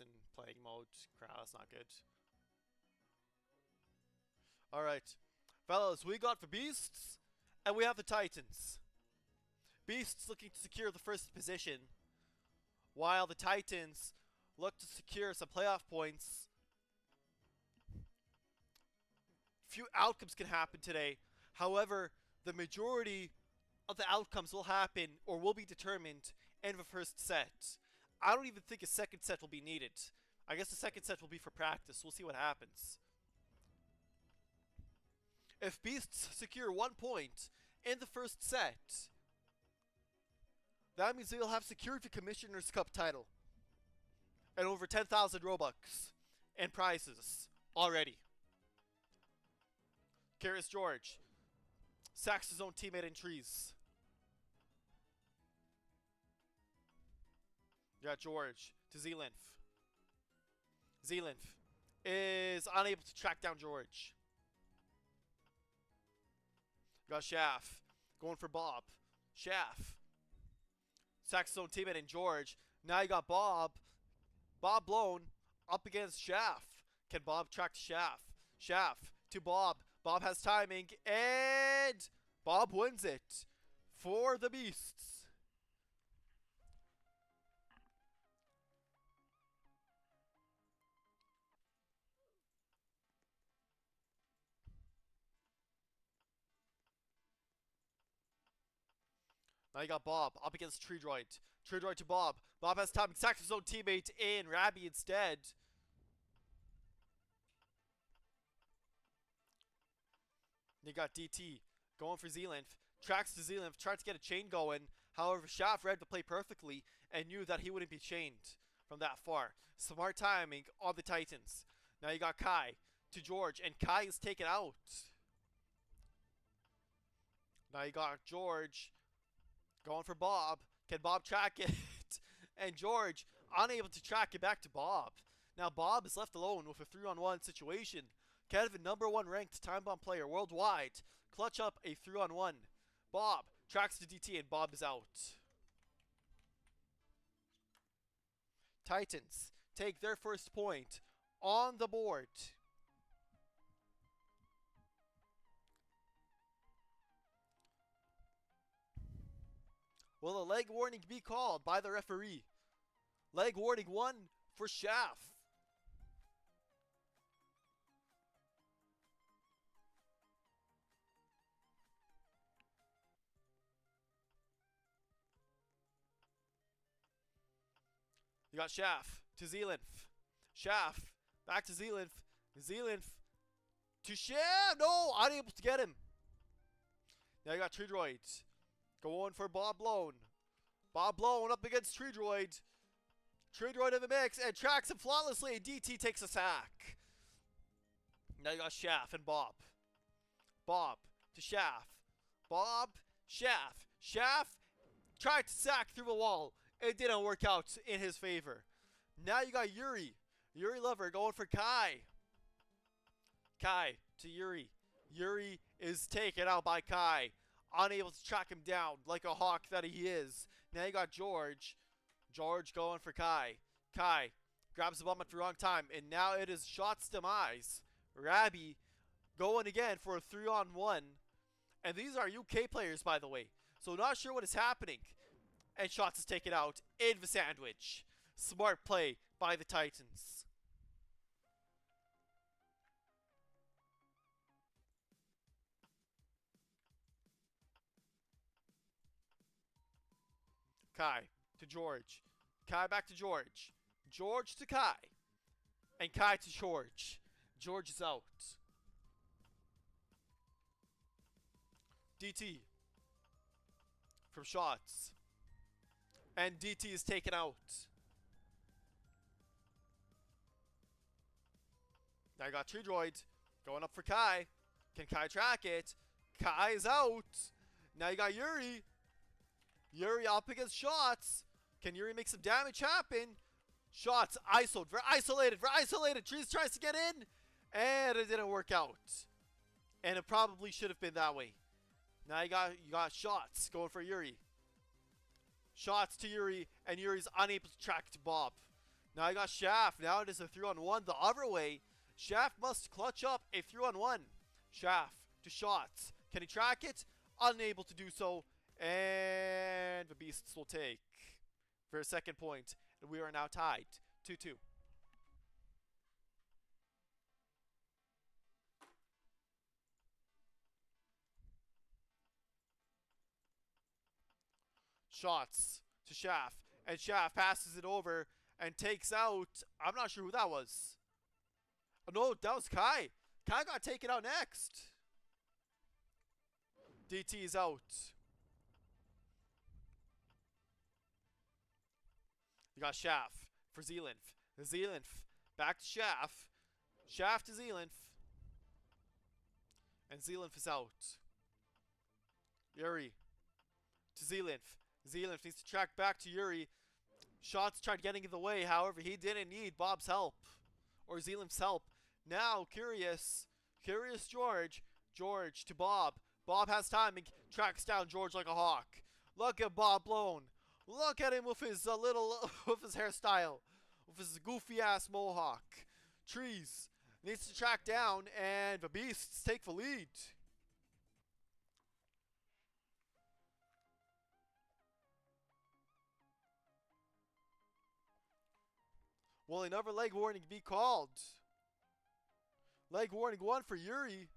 in playing mode. Crap, that's not good. Alright. Fellas, we got the Beasts, and we have the Titans. Beasts looking to secure the first position, while the Titans look to secure some playoff points. Few outcomes can happen today. However, the majority of the outcomes will happen or will be determined in the first set. I don't even think a second set will be needed. I guess the second set will be for practice. We'll see what happens. If Beasts secure 1 point in the first set, that means they'll have secured the Commissioner's Cup title and over 10,000 Robux and prizes already. Curious George sacks his own teammate in trees. You got George to Z-Linf. Z-Linf is unable to track down George. You got Shaft going for Bob. Shaft sacks his own teammate in George. Now you got Bob. Bob blown up against Shaft. Can Bob track Shaft? Shaft to Bob. Bob has timing, and Bob wins it for the Beasts. Now you got Bob up against Tree Droid. Tree Droid to Bob. Bob has timing, sacks his own teammate in. Rabby instead. You got DT going for Z-Linf. Tracks to Z-Linf, tries to get a chain going. However, Shaft read the play perfectly and knew that he wouldn't be chained from that far. Smart timing on the Titans. Now you got Kai to George, and Kai is taken out. Now you got George going for Bob. Can Bob track it? And George unable to track it back to Bob. Now Bob is left alone with a 3-on-1 situation. Can the #1 ranked time bomb player worldwide clutch up a 3-on-1? Bob tracks to DT and Bob is out. Titans take their first point on the board. Will a leg warning be called by the referee? Leg warning 1 for Shaft. You got Shaft to Z-Linf. Shaft back to Z-Linf. Z-Linf to Shaft. No, unable to get him. Now you got Tree Droid going for Bob Blown. Bob Blown up against Tree Droid. Tree Droid in the mix and tracks him flawlessly. And DT takes a sack. Now you got Shaft and Bob. Bob to Shaft. Bob, Shaft. Shaft tried to sack through the wall. It didn't work out in his favor. Now you got Yuri. Yuri Lover going for Kai. Kai to Yuri. Yuri is taken out by Kai. Unable to track him down like a hawk that he is. Now you got George. George going for Kai. Kai grabs the bomb at the wrong time. And now it is Shot's demise. Rabby going again for a 3-on-1. And these are UK players, by the way. So not sure what is happening. And Shots is taken out in the sandwich. Smart play by the Titans. Kai to George. Kai back to George. George to Kai. And Kai to George. George is out. DT from Shots. And DT is taken out. Now I got Tree Droid going up for Kai. Can Kai track it? Kai is out. Now you got Yuri. Yuri up against Shots. Can Yuri make some damage happen? Shots isoed. We're isolated. We're isolated. Trees tries to get in. And it didn't work out. And it probably should have been that way. Now you got Shots going for Yuri. Shots to Yuri, and Yuri's unable to track to Bob. Now I got Shaft. Now it is a 3-on-1 the other way. Shaft must clutch up a 3-on-1. Shaft to shots. Can he track it? Unable to do so. And the Beasts will take for a second point. And we are now tied 2-2. Shots to Shaft. And Shaft passes it over and takes out. I'm not sure who that was. Oh, no, that was Kai. Kai got taken out next. DT is out. You got Shaft for Zealinth. Zealinth back to Shaft. Shaft to Zealinth. And Zealinth is out. Yuri to Zealinth. Zealinth needs to track back to Yuri. Shots tried getting in the way, however, he didn't need Bob's help. Or Zealinth's help. Now, Curious George. George to Bob. Bob has time and tracks down George like a hawk. Look at Bob Blown. Look at him with his with his hairstyle. With his goofy ass mohawk. Trees. Needs to track down and the Beasts take the lead. Will another leg warning be called? Leg warning 1 for Yuri.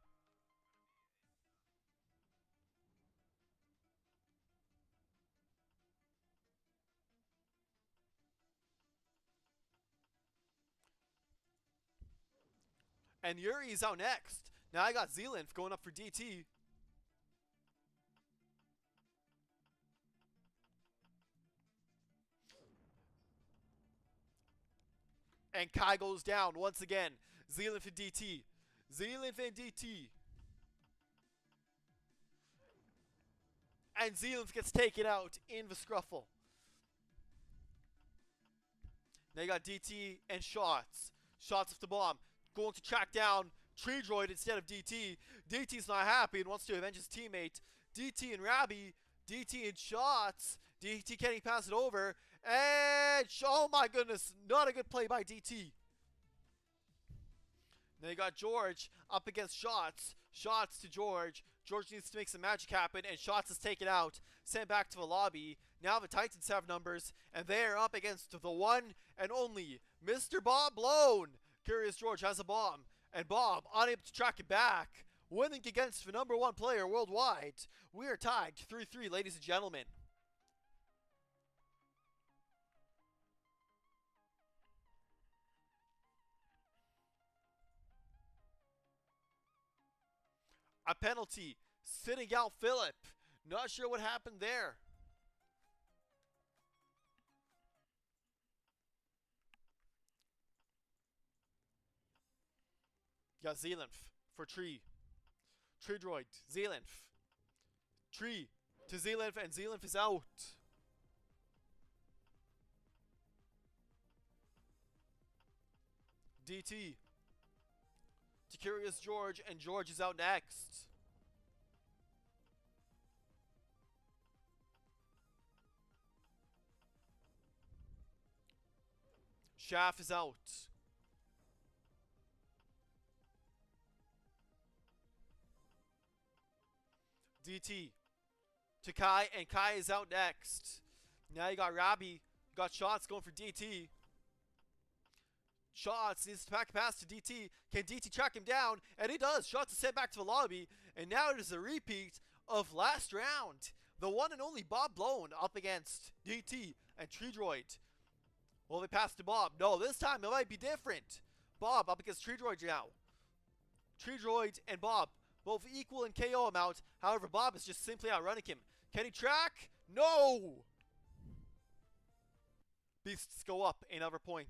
And Yuri is out next. Now I got Zealinth going up for DT. And Kai goes down once again. Zealinth and DT. Zealinth and DT. And Zealinth gets taken out in the scruffle. Now you got DT and Shots. Shots with the bomb. Going to track down Tree Droid instead of DT. DT's not happy and wants to avenge his teammate. DT and Rabby. DT and Shots. DT can't pass it over. And oh my goodness, not a good play by DT. Now you got George up against Shots. Shots to George. George needs to make some magic happen, and Shots is taken out, sent back to the lobby. Now the Titans have numbers, and they are up against the one and only Mr. Bob Blown. Curious George has a bomb, and Bob unable to track it back, winning against the #1 player worldwide. We are tied 3-3, ladies and gentlemen. A penalty, sitting out Philip. Not sure what happened there. You got Zealinth for Tree. Tree Droid, Zealinth. Tree to Zealinth, and Zealinth is out. DT to Curious George, and George is out next. Shaft is out. DT to Kai, and Kai is out next. Now you got Rabby. You got Shots going for DT. Shots needs to pack a pass to DT. Can DT track him down? And he does. Shots is sent back to the lobby. And now it is a repeat of last round. The one and only Bob Blown up against DT and Tree Droid. Will they pass to Bob? No, this time it might be different. Bob up against Tree Droid now. Tree Droid and Bob both equal in KO amount. However, Bob is just simply outrunning him. Can he track? No! Beasts go up another point.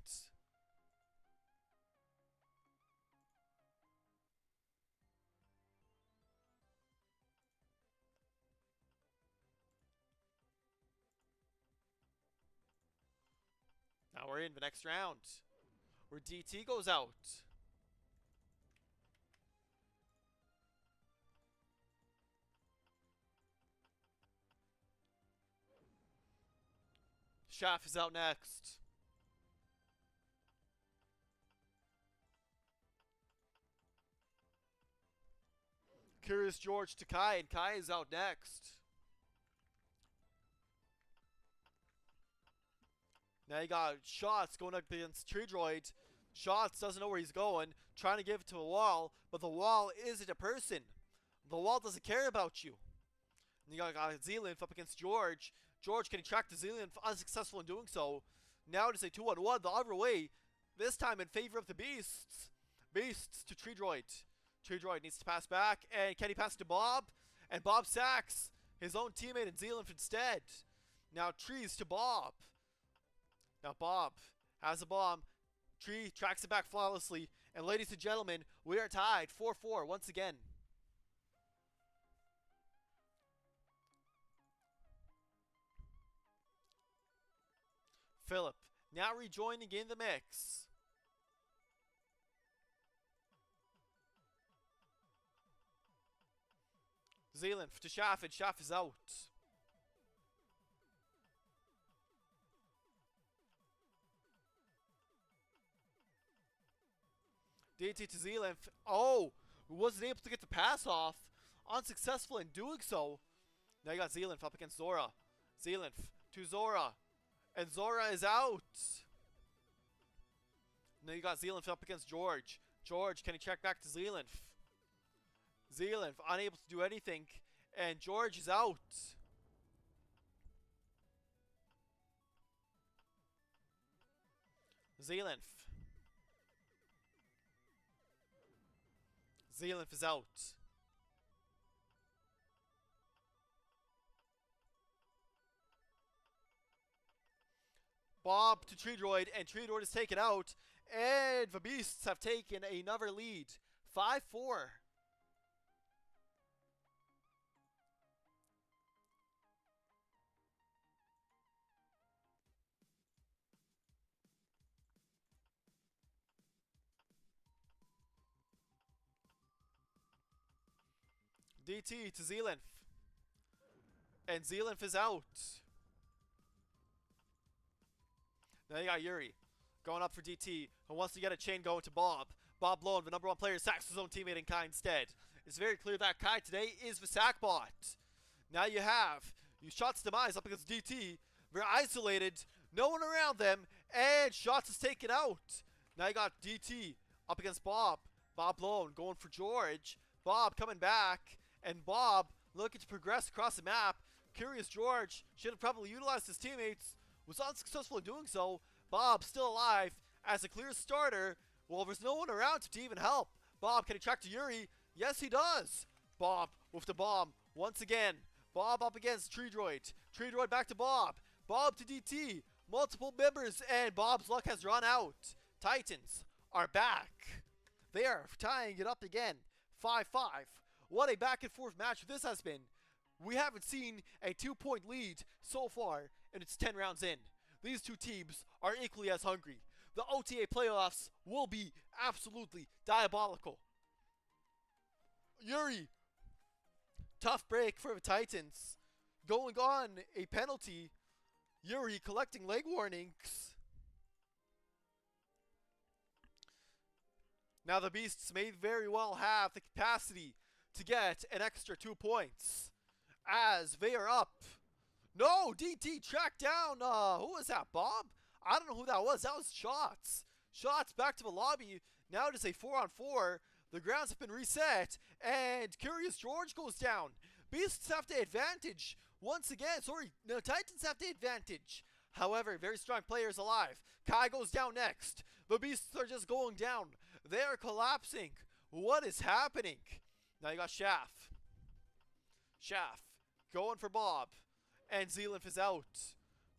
Now we're in the next round, where DT goes out. Shaft is out next. Curious George to Kai, and Kai is out next. Now you got Shots going up against Tree Droid. Shots doesn't know where he's going, trying to give it to a wall, but the wall isn't a person. The wall doesn't care about you. And you got Zealymph up against George. George can track the Zealymph, unsuccessful in doing so. Now it is a 2-on-1 the other way, this time in favor of the Beasts. Beasts to Tree Droid. Tree Droid needs to pass back, and can he pass to Bob? And Bob sacks his own teammate and Zealymph instead. Now Trees to Bob. Now Bob has a bomb. Tree tracks it back flawlessly. And ladies and gentlemen, we are tied 4-4 once again. Philip now rejoining in the mix. Zealymph to Shaff, and Shaff is out. DT to Zealymph. Oh, wasn't able to get the pass off. Unsuccessful in doing so. Now you got Zealymph up against Zora. Zealymph to Zora. And Zora is out. Now you got Zealymph up against George. George, can he check back to Zealymph? Zealymph unable to do anything. And George is out. Zealymph. Zealymph is out. Bob to Tree Droid, and Tree Droid is taken out. And the Beasts have taken another lead. 5-4. DT to Zealymph. And Zealymph is out. Now you got Yuri going up for DT, who wants to get a chain going to Bob. Bob Lone, the number 1 player, sacks his own teammate in Kai instead. It's very clear that Kai today is the sack bot. Now you have Shots Demise up against DT. They're isolated, no one around them, and Shots is taken out. Now you got DT up against Bob. Bob Lone going for George. Bob coming back, and Bob looking to progress across the map. Curious George should have probably utilized his teammates. Was unsuccessful in doing so. Bob still alive as a clear starter. Well, there's no one around to even help. Bob, can he track to Yuri? Yes, he does. Bob with the bomb once again. Bob up against Tree Droid. Tree Droid back to Bob. Bob to DT. Multiple members, and Bob's luck has run out. Titans are back. They are tying it up again. 5-5. What a back and forth match this has been. We haven't seen a 2-point lead so far, and it's 10 rounds in. These two teams are equally as hungry. The OTA playoffs will be absolutely diabolical. Yuri, tough break for the Titans. Going on a penalty. Yuri collecting leg warnings. Now the Beasts may very well have the capacity to get an extra 2 points, as they are up. No, DT tracked down, who was that, Bob? I don't know who that was. That was Shots. Shots back to the lobby. Now it is a 4-on-4. The grounds have been reset, and Curious George goes down. Beasts have the advantage once again. Sorry, no, Titans have the advantage. However, very strong players alive. Kai goes down next. The Beasts are just going down. They are collapsing. What is happening? Now you got Shaff. Shaff going for Bob. And Zealymph is out.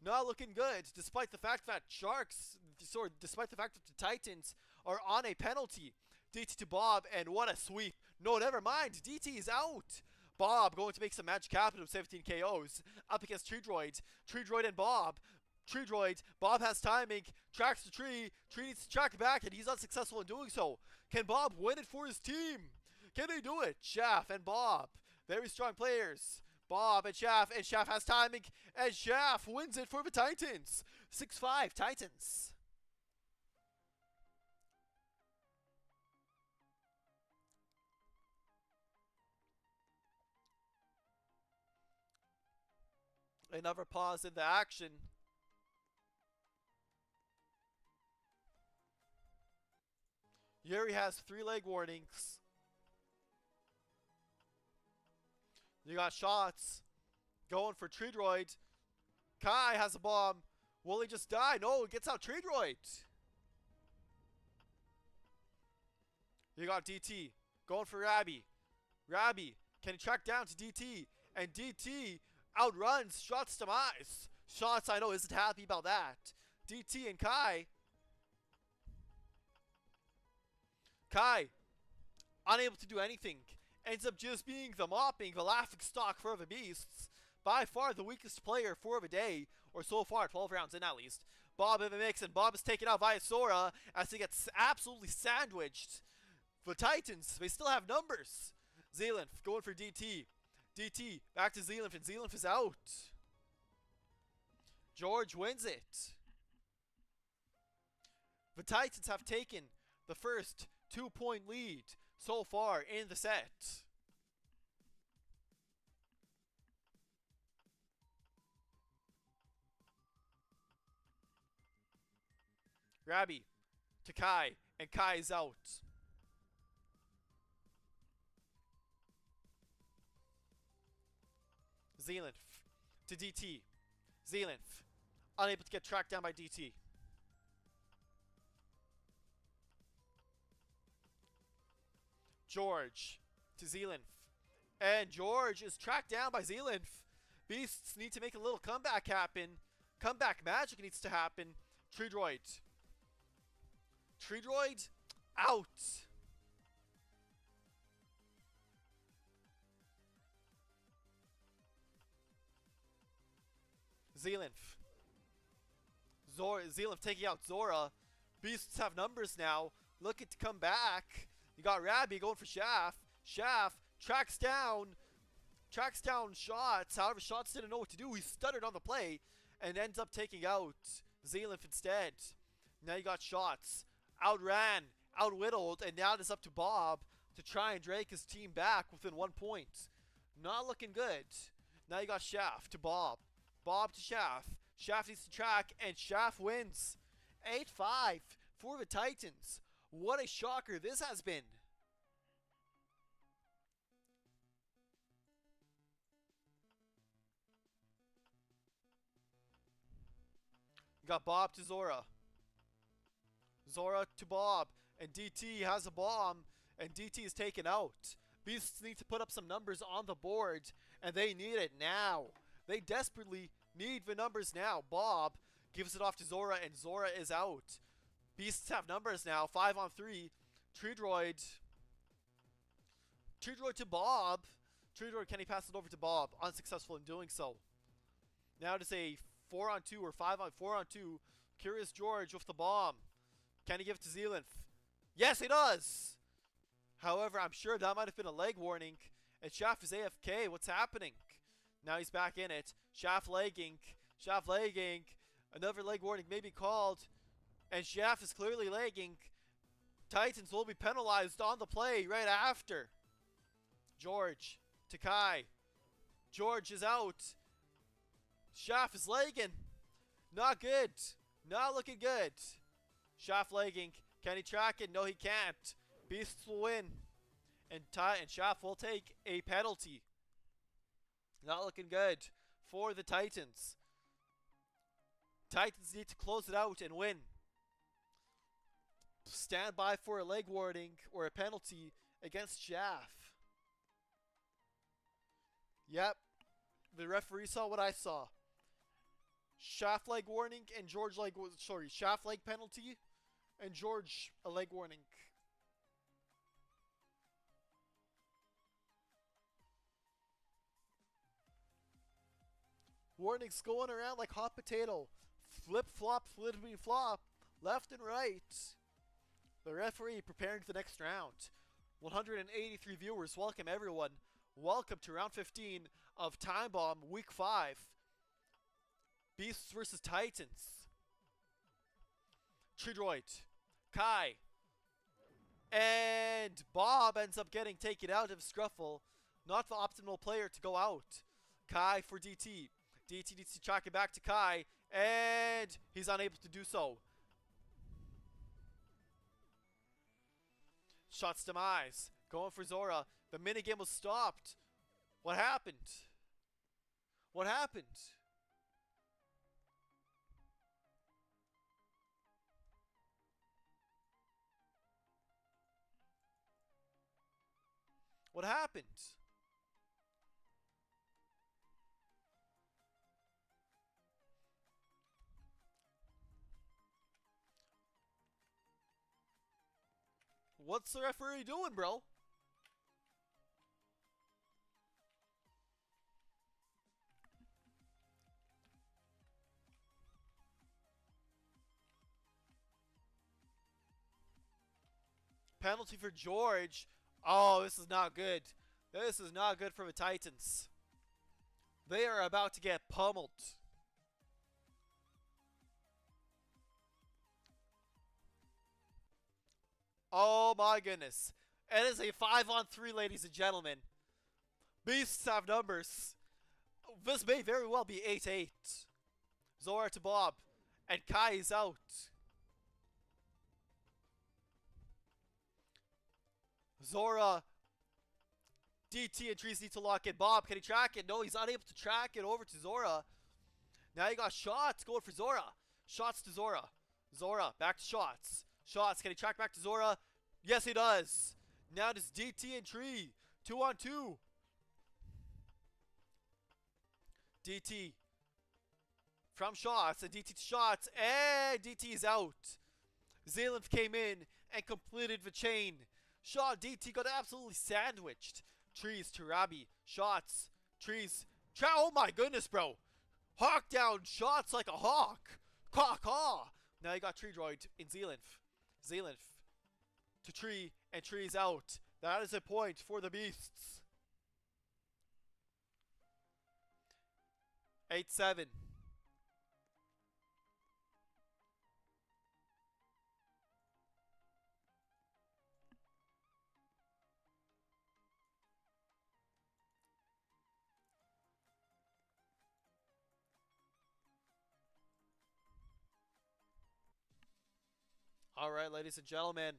Not looking good, despite the fact that despite the fact that the Titans are on a penalty. DT to Bob, and what a sweep. No, never mind. DT is out. Bob going to make some magic happen with 17 KOs. Up against Tree Droid. Tree Droid and Bob. Tree Droid. Bob has timing. Tracks the tree. Tree needs to track back, and he's unsuccessful in doing so. Can Bob win it for his team? Can he do it? Shaff and Bob. Very strong players. Bob and Shaff has timing, and Shaff wins it for the Titans. 6-5 Titans. Another pause in the action. Yuri has 3 leg warnings. You got shots. Going for Tree Droid. Kai has a bomb. Will he just die? No, he gets out Tree Droid. You got DT. Going for Rabby. Rabby, can he track down to DT? And DT outruns Shots' demise. Shots, I know, isn't happy about that. DT and Kai. Kai, unable to do anything, ends up just being the mopping, the laughing stock for the beasts. By far the weakest player for the day, or so far, 12 rounds in at least. Bob in the mix, and Bob is taken out via Sora as he gets absolutely sandwiched. The Titans, they still have numbers. Zealanth going for DT. DT back to Zealanth, and Zealanth is out. George wins it. The Titans have taken the first 2-point lead so far in the set. Rabby to Kai, and Kai is out. Zealanth to DT. Zealanth unable to get tracked down by DT. George to Zealanth. And George is tracked down by Zealanth. Beasts need to make a little comeback happen. Comeback magic needs to happen. Tree Droid. Tree Droid out. Zealanth. Zealanth taking out Zora. Beasts have numbers now. Looking to come back. You got Rabby going for Shaft. Shaft tracks down Shots. However, Shots didn't know what to do. He stuttered on the play and ends up taking out Zealanth instead. Now you got Shots. Outran, outwhittled, and now it's up to Bob to try and drag his team back within 1 point. Not looking good. Now you got Shaft to Bob. Bob to Shaft. Shaft needs to track, and Shaft wins. 8-5 for the Titans. What a shocker this has been. You got Bob to Zora. Zora to Bob. And DT has a bomb. And DT is taken out. Beasts need to put up some numbers on the board. And they need it now. They desperately need the numbers now. Bob gives it off to Zora, and Zora is out. Beasts have numbers now. 5-on-3. Tree Droid. Tree Droid to Bob. Tree Droid, can he pass it over to Bob? Unsuccessful in doing so. Now it is a 4-on-2 or 4-on-2. Curious George with the bomb. Can he give it to Zealanth? Yes, he does! However, I'm sure that might have been a leg warning. And Shaft is AFK. What's happening? Now he's back in it. Shaft legging. Shaft legging. Another leg warning may be called. And Shaft is clearly lagging. Titans will be penalized on the play right after. George to Kai. George is out. Shaft is lagging. Not good. Not looking good. Shaft lagging. Can he track it? No, he can't. Beasts will win. And Shaft will take a penalty. Not looking good for the Titans. Titans need to close it out and win. Stand by for a leg warning or a penalty against Shaft. Yep. The referee saw what I saw. Shaft leg warning and Shaft leg penalty and George a leg warning. Warnings going around like hot potato. Flip flop, flippity flop, left and right. The referee preparing for the next round. 183 viewers, welcome everyone. Welcome to round 15 of Time Bomb Week 5. Beasts versus Titans. Tree Droid. Kai. And Bob ends up getting taken out of Scruffle. Not the optimal player to go out. Kai for DT. DT needs to track it back to Kai, and he's unable to do so. Shots demise. Going for Zora. The minigame was stopped. What happened? What happened? What happened? What's the referee doing, bro? Penalty for George. Oh, this is not good. This is not good for the Titans. They are about to get pummeled. Oh my goodness. It is a 5-on-3, ladies and gentlemen. Beasts have numbers. This may very well be 8-8. Zora to Bob. And Kai is out. Zora. DT and Trees need to lock in. Bob, can he track it? No, he's unable to track it over to Zora. Now you got Shots going for Zora. Shots to Zora. Zora, back to Shots. Shots, can he track back to Zora? Yes, he does. Now does DT and Tree. 2-on-2. DT from Shots and DT to Shots. And DT is out. Zealand came in and completed the chain. Shot, DT got absolutely sandwiched. Trees to Rabi. Shots. Trees. Oh my goodness, bro. Hawk down. Shots like a hawk. Caw-caw. Now you got Tree Droid in Zealand. Zealand to Tree, and Tree's out. That is a point for the Beasts. 8-7. Alright, ladies and gentlemen,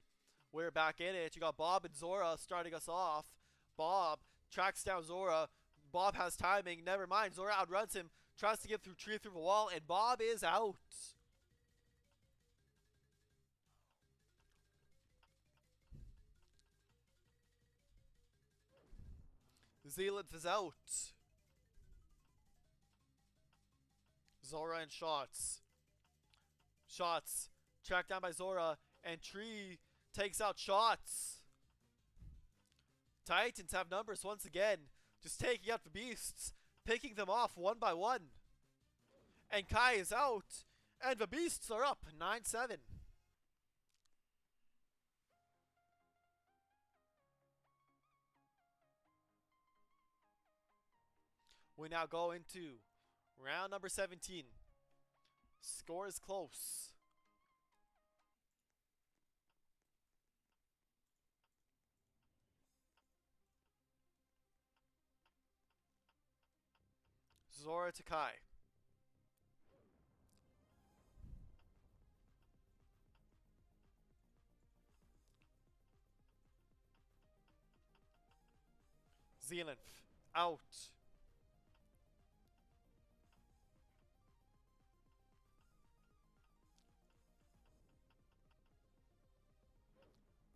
we're back in it. You got Bob and Zora starting us off. Bob tracks down Zora. Bob has timing. Never mind. Zora outruns him. Tries to get through Tree through the wall. And Bob is out. Zealand is out. Zora and Shots. Shots. Tracked down by Zora. And Tree takes out Shots. Titans have numbers once again. Just taking out the Beasts. Picking them off one by one. And Kai is out. And the Beasts are up 9-7. We now go into round number 17. Score is close. Zora to Kai. Zealand out.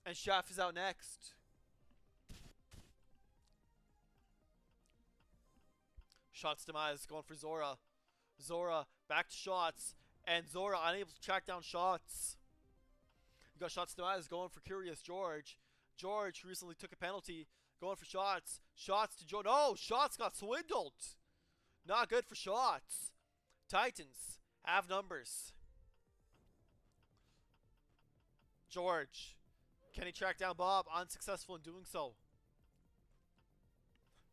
And Shaft is out next. Shots demise going for Zora. Zora back to Shots. And Zora unable to track down Shots. You got Shots demise going for Curious George. George, who recently took a penalty, going for Shots. Shots to Joe. No, Shots got swindled. Not good for Shots. Titans have numbers. George. Can he track down Bob? Unsuccessful in doing so.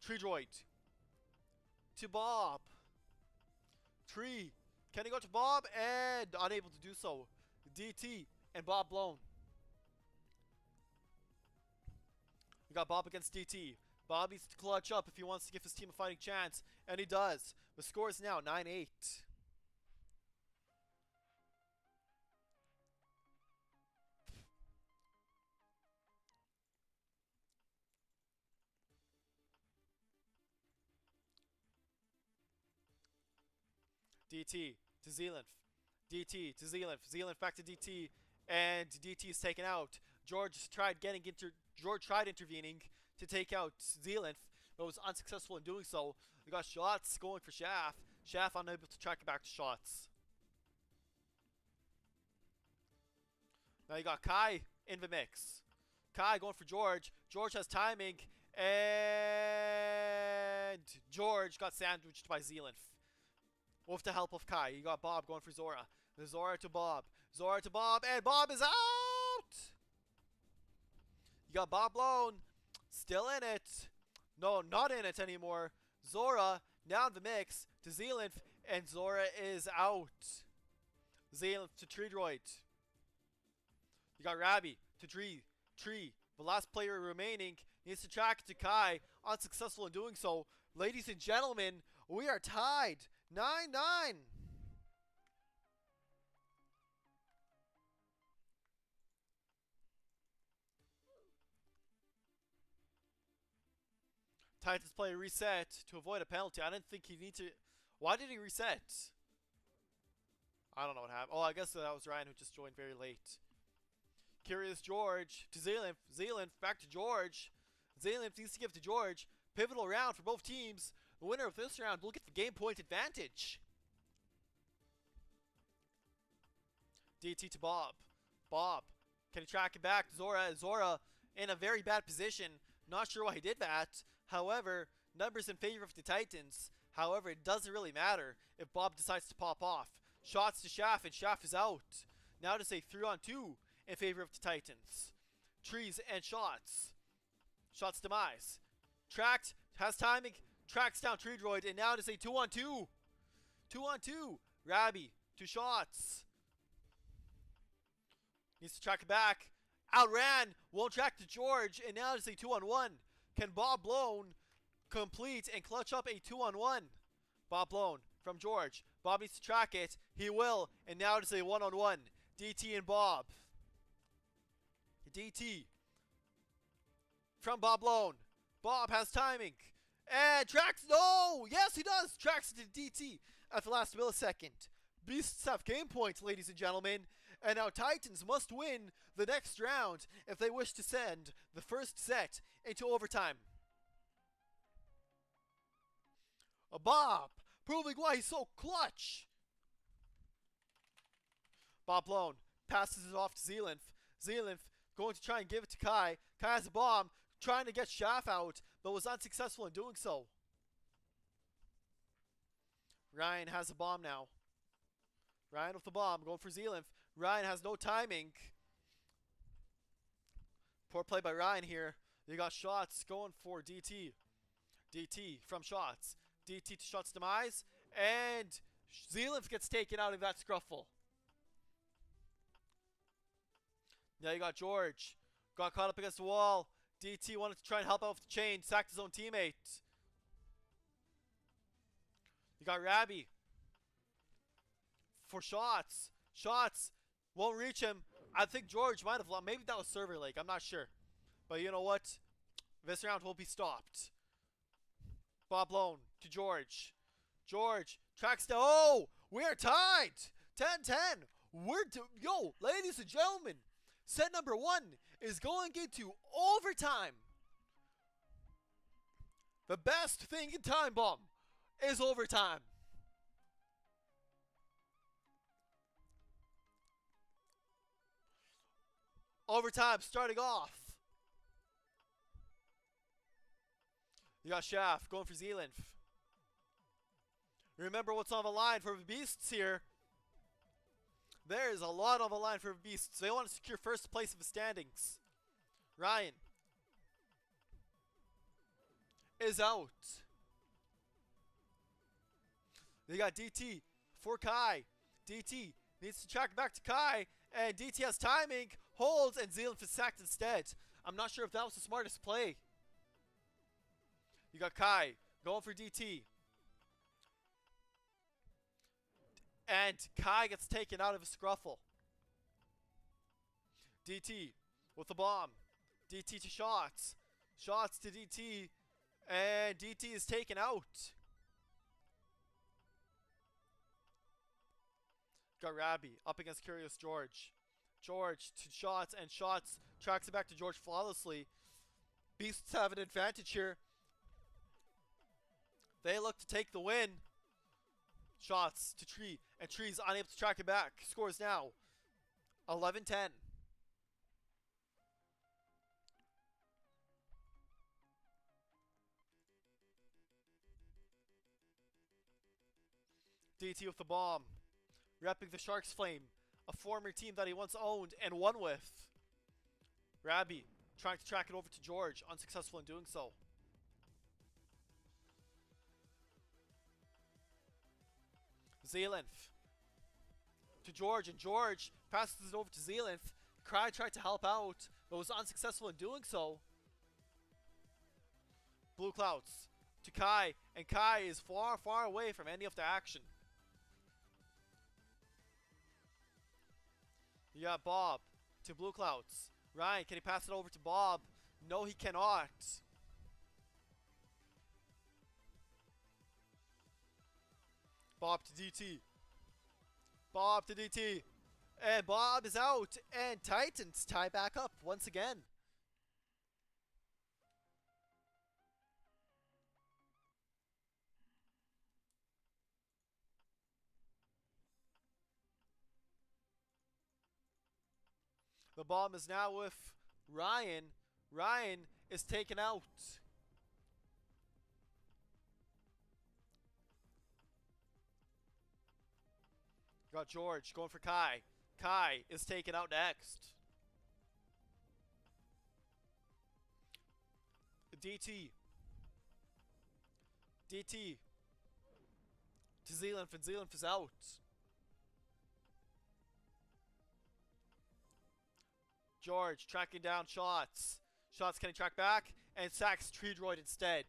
Tree Droid. To Bob. Tree. Can he go to Bob? And unable to do so. DT and Bob blown. We got Bob against DT. Bob needs to clutch up if he wants to give his team a fighting chance, and he does. The score is now 9-8. DT to Zealand. DT to Zealand. Zealand back to DT, and DT is taken out. George tried intervening to take out Zealand, but was unsuccessful in doing so. We got shots going for Shaft. Shaft unable to track it back to shots. Now you got Kai in the mix. Kai going for George. George has timing, and George got sandwiched by Zealand. With the help of Kai, you got Bob going for Zora. The Zora to Bob. Zora to Bob, and Bob is out! You got Bob Lone still in it. No, not in it anymore. Zora now in the mix to Zealand, and Zora is out. Zealand to Tree Droid. You got Rabby to Tree. The last player remaining needs to track it to Kai. Unsuccessful in doing so. Ladies and gentlemen, we are tied. 9-9. Titans player reset to avoid a penalty. I didn't think he need to. Why did he reset? I don't know what happened. Oh, I guess that was Ryan who just joined very late. Curious George to Zealand. Zealand back to George. Zealand needs to give to George. Pivotal round for both teams. The winner of this round will get the game point advantage. DT to Bob. Bob. Can he track it back? Zora. Zora in a very bad position. Not sure why he did that. However, numbers in favor of the Titans. However, it doesn't really matter if Bob decides to pop off. Shots to Shaft, and Shaft is out. Now to say 3-on-2 in favor of the Titans. Trees and shots. Shots demise. Tracked. Has timing. Tracks down Tree Droid, and now to say 2-on-2. 2-on-2. Rabby to shots. Needs to track it back. Outran. Won't track to George, and now to say 2-on-1. Can Bob Lone complete and clutch up a 2-on-1? Bob Lone from George. Bob needs to track it. He will, and now to say 1-on-1. DT and Bob. DT from Bob Lone. Bob has timing. And tracks, no! Yes, he does! Tracks to DT at the last millisecond. Beasts have game points, ladies and gentlemen. And now Titans must win the next round if they wish to send the first set into overtime. Bob, proving why he's so clutch. Bob Lone passes it off to Zealand. Zealand going to try and give it to Kai. Kai has a bomb, trying to get Shaft out, but was unsuccessful in doing so. Ryan has a bomb now. Ryan with the bomb, going for Zealand. Ryan has no timing. Poor play by Ryan here. You got shots going for DT. DT from shots. DT to shots demise. And Zealand gets taken out of that scruffle. Now you got George. Got caught up against the wall. DT wanted to try and help out with the chain. Sacked his own teammate. You got Rabby. For shots. Shots. Won't reach him. I think George might have lost. Maybe that was server lag. I'm not sure. But you know what? This round will be stopped. Bob Lone to George. George tracks down. Oh! We're tied! 10-10. Yo, ladies and gentlemen. Set number 1 is going into overtime. The best thing in Time Bomb is overtime. Overtime starting off. You got Shaft going for Zealand. Remember what's on the line for the Beasts here. There is a lot on the line for the Beasts. They want to secure first place of the standings. Ryan is out. They got DT for Kai. DT needs to track back to Kai. And DT has timing, holds, and Zealand is sacked instead. I'm not sure if that was the smartest play. You got Kai going for DT. And Kai gets taken out of a scruffle. DT with the bomb. DT to shots. Shots to DT. And DT is taken out. Got Rabbi up against Curious George. George to shots, and shots tracks it back to George flawlessly. Beasts have an advantage here. They look to take the win. Shots to Tree, and Tree's unable to track it back. Scores now 11-10. DT with the bomb. Repping the Sharks Flame, a former team that he once owned and won with. Rabbi trying to track it over to George, unsuccessful in doing so. Zealanth to George, and George passes it over to Zealanth. Kai tried to help out, but was unsuccessful in doing so. Blue Clouds to Kai, and Kai is far, far away from any of the action. You got Bob to Blue Clouds. Ryan, can he pass it over to Bob? No, he cannot. Bob to DT. Bob to DT. And Bob is out. And Titans tie back up once again. The bomb is now with Ryan. Ryan is taken out. Got George going for Kai. Kai is taken out next. DT. DT. To Zealanth, and Zealanth is out. George tracking down Shots. Shots can he track back and sacks Tree Droid instead.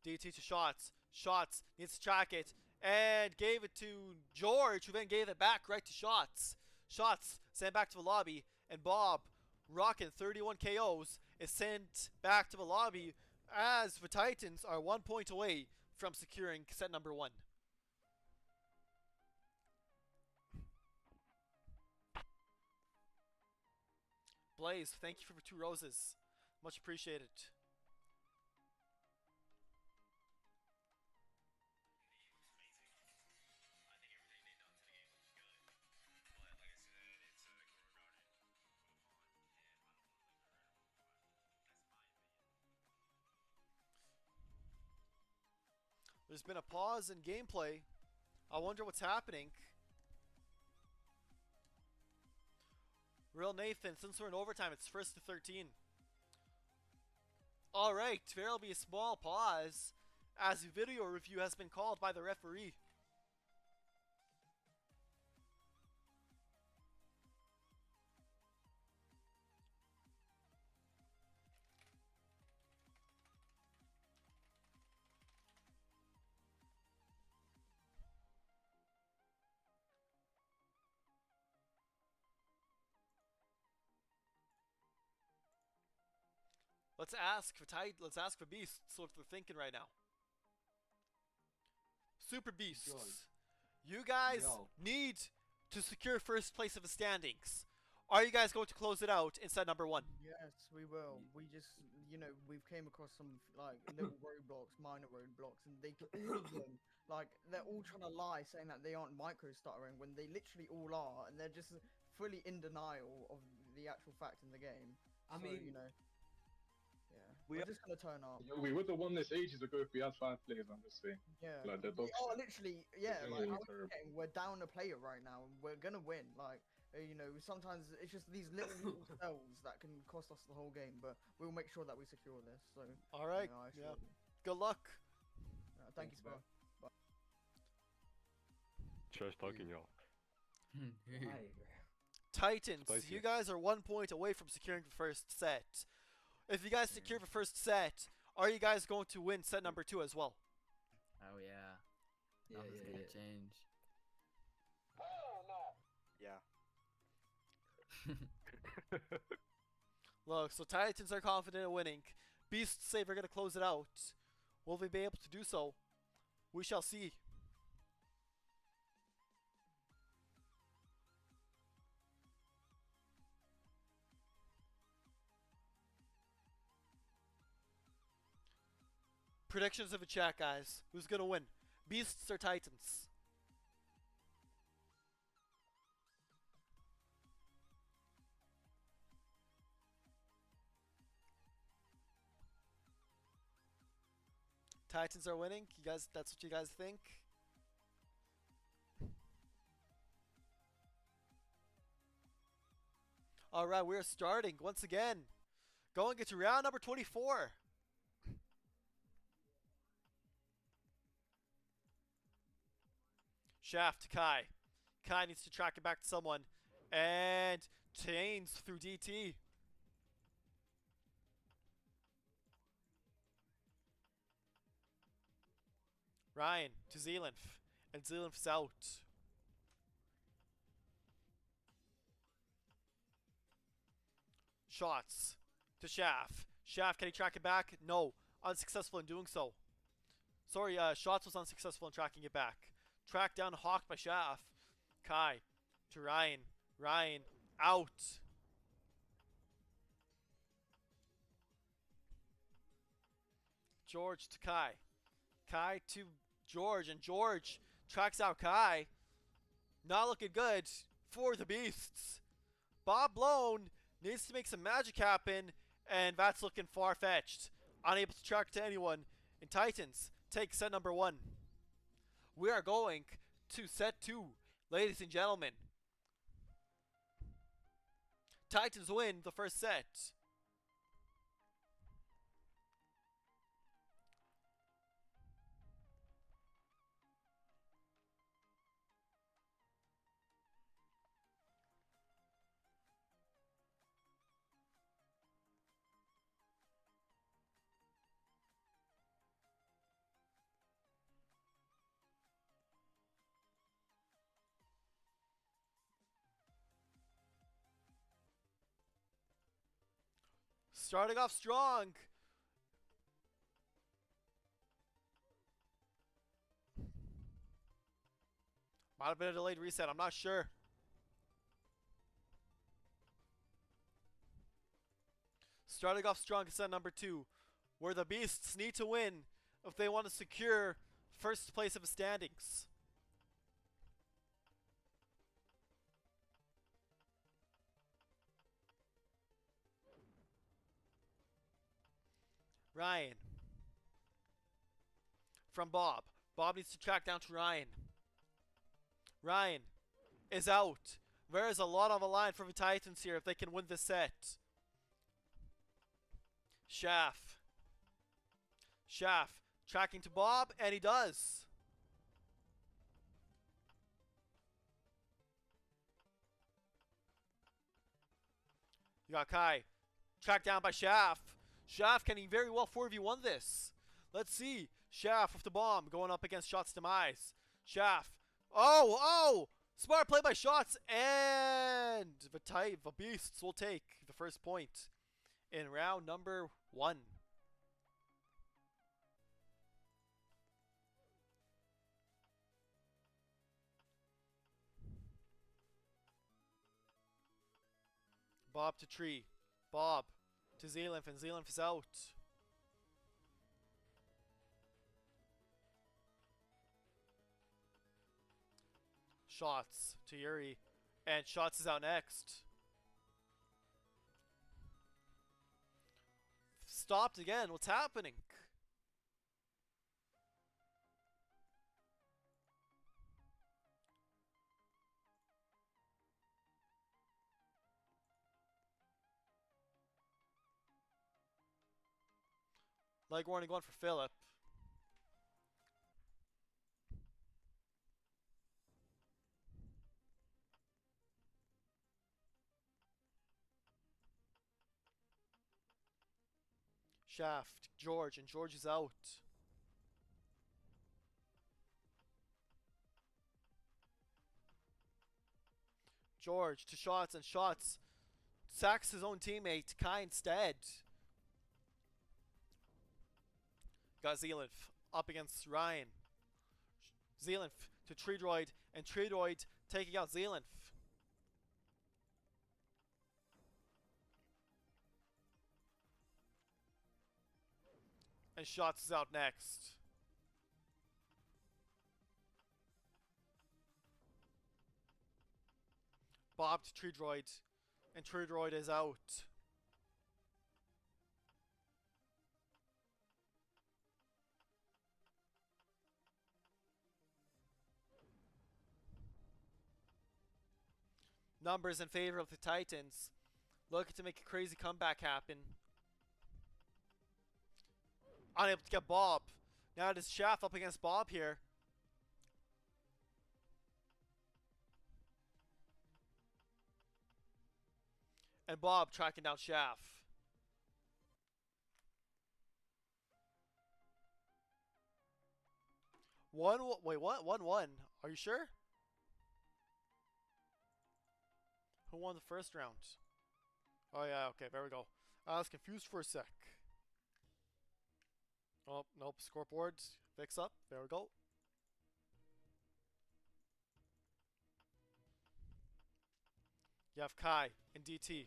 DT to Shots. Shots needs to track it and gave it to George, who then gave it back right to Shots. Shots sent back to the lobby, and Bob, rocking 31 KOs, is sent back to the lobby as the Titans are 1 point away from securing set number 1. Blaze, thank you for the 2 roses. Much appreciated. There's been a pause in gameplay. I wonder what's happening. Real Nathan, since we're in overtime, it's 1st to 13. Alright, there will be a small pause as a video review has been called by the referee. Let's ask for Beasts what they're thinking right now. Super Beasts, you guys need to secure first place of the standings. Are you guys going to close it out in set number 1? Yes, we will. We just, we've came across some like little roadblocks, minor roadblocks, and they they're all trying to lie, saying that they aren't micro stuttering when they literally all are, and they're just fully in denial of the actual fact in the game. I mean, we're just gonna turn up. We would have won this ages ago if we had 5 players. I'm just saying. Yeah. Like the dogs. Oh, literally, yeah. Really Like, terrible. we're down a player right now, and we're gonna win. Like, sometimes it's just these little spells that can cost us the whole game. But we'll make sure that we secure this. So. All right. I Yeah. assure you. Good luck. Thank you, bro. Trash talking, y'all. Hi, bro. Titans, Spicy. you guys are 1 point away from securing the first set. If you guys secure the first set, are you guys going to win set number 2 as well? Oh yeah. Yeah, Nothing's yeah, gonna yeah. change. Yeah. Look, so Titans are confident in winning. Beasts say they're going to close it out. Will they be able to do so? We shall see. Predictions of the chat, guys. Who's going to win? Beasts or Titans? Titans are winning. You guys, that's what you guys think? All right, we're starting once again. Going into round number 24. Shaft to Kai. Kai needs to track it back to someone. And chains through DT. Ryan to Zealanth. And Zealanth's out. Shots to Shaft. Shaft, can he track it back? No. Unsuccessful in doing so. Sorry, Shots was unsuccessful in tracking it back. Tracked down, hawked by Shaft. Kai to Ryan. Ryan out. George to Kai. Kai to George, and George tracks out Kai. Not looking good for the Beasts. Bob Blown needs to make some magic happen, and that's looking far-fetched. Unable to track to anyone. And Titans take set number 1. We are going to set 2, ladies and gentlemen. Titans win the first set. Starting off strong. Might have been a delayed reset, I'm not sure. Starting off strong in set number 2, where the Beasts need to win if they want to secure first place of the standings. Ryan. From Bob. Bob needs to track down to Ryan. Ryan is out. There is a lot on the line for the Titans here if they can win this set. Shaft. Shaft tracking to Bob, and he does. You got Kai. Tracked down by Shaft. Shaft can he very well 4v1 this. Let's see. Shaft with the bomb going up against Shots Demise. Shaft. Oh! Smart play by Shots, and the Beasts will take the first point in round number 1. Bob to Tree. Bob to Zealanth, and Zealanth is out. Shots to Yuri, and Shots is out next. Stopped again. What's happening? Leg warning going for Philip. Shaft, George, and George is out. George to Shots, and Shots sacks his own teammate, Kai, instead. Got Zealanth up against Ryan. Zealanth to Tree Droid, and Tree Droid taking out Zealanth. And Shots is out next. Bob to Tree Droid, and Tree Droid is out. Numbers in favor of the Titans. Looking to make a crazy comeback happen. Unable to get Bob. Now it is Shaft up against Bob here. And Bob tracking down Shaft. Wait, what? 1-1. Are you sure? Who won the first round? Oh yeah, okay, there we go. I was confused for a sec. Oh, nope, scoreboard. Fix up. There we go. You have Kai and DT.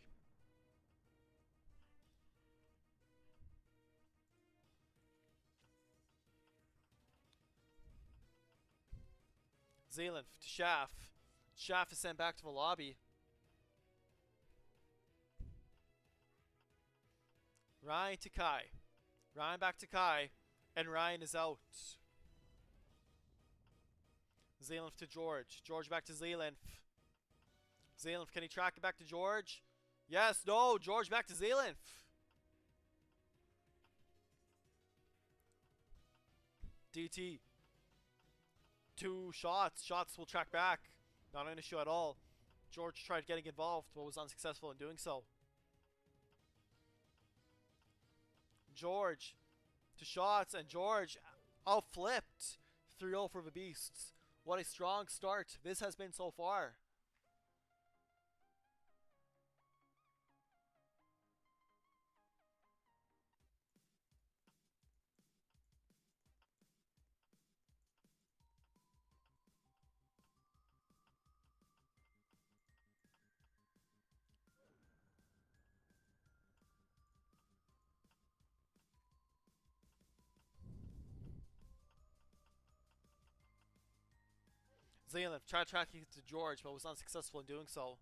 Zealanth to Shaft. Shaft is sent back to the lobby. Ryan to Kai. Ryan back to Kai. And Ryan is out. Zealanth to George. George back to Zealanth. Zealanth, can he track it back to George? Yes, no, George back to Zealanth. DT. 2 shots. Shots will track back. Not an issue at all. George tried getting involved, but was unsuccessful in doing so. George to Shots, and George out flipped. 3-0 for the Beasts. What a strong start this has been so far. Zealanth tried tracking it to George, but was unsuccessful in doing so.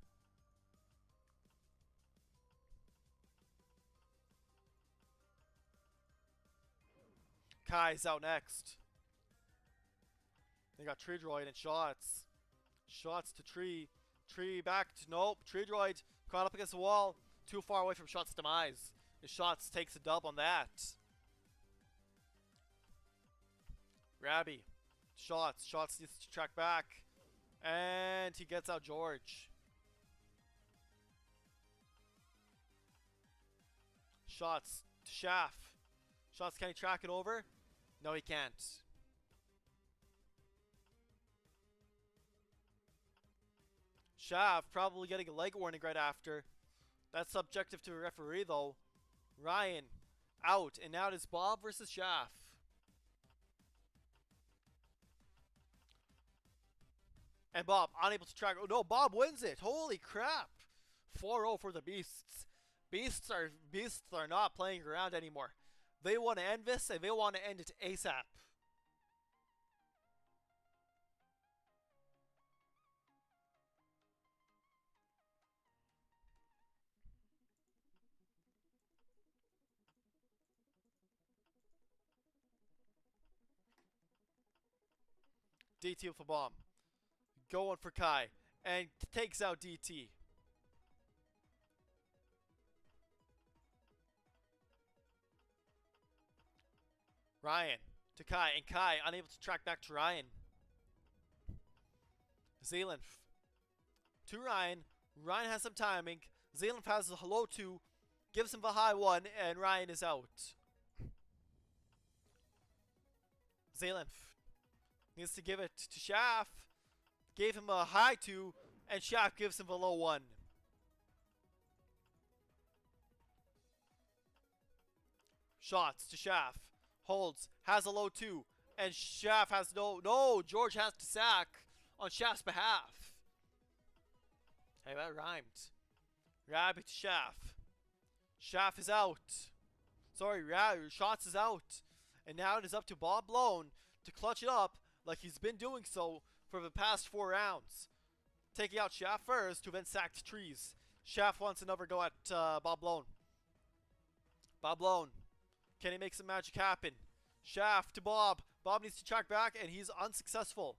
Kai's out next. They got Tree Droid and Shots. Shots to Tree. Tree back to nope. Tree Droid caught up against the wall. Too far away from Shots' demise. And Shots takes a dub on that. Rabby. Shots. Shots needs to track back. And he gets out George. Shots to Shaft. Shots, can he track it over? No, he can't. Shaft probably getting a leg warning right after. That's subjective to a referee though. Ryan out, and now it is Bob versus Shaft. And Bob unable to track. Oh no, Bob wins it. Holy crap. 4-0 for the Beasts. Beasts are not playing around anymore. They want to end this, and they want to end it ASAP. DT with a bomb. Going for Kai. And takes out DT. Ryan to Kai. And Kai unable to track back to Ryan. Zealanth to Ryan. Ryan has some timing. Zealanth has the hello to. Gives him the high one. And Ryan is out. Zalenf needs to give it to Shaft. Gave him a high 2, and Shaft gives him a low 1. Shots to Shaft. Holds. Has a low 2. And Shaft has no, George has to sack on Shaft's behalf. Hey, that rhymed. Rabbit to Shaft. Shaft is out. Sorry, Shots is out. And now it is up to Bob Blown to clutch it up like he's been doing so for the past 4 rounds. Taking out Shaft first to then sack to Trees. Shaft wants another go at Bob Blown. Bob Blown. Can he make some magic happen? Shaft to Bob. Bob needs to track back and he's unsuccessful.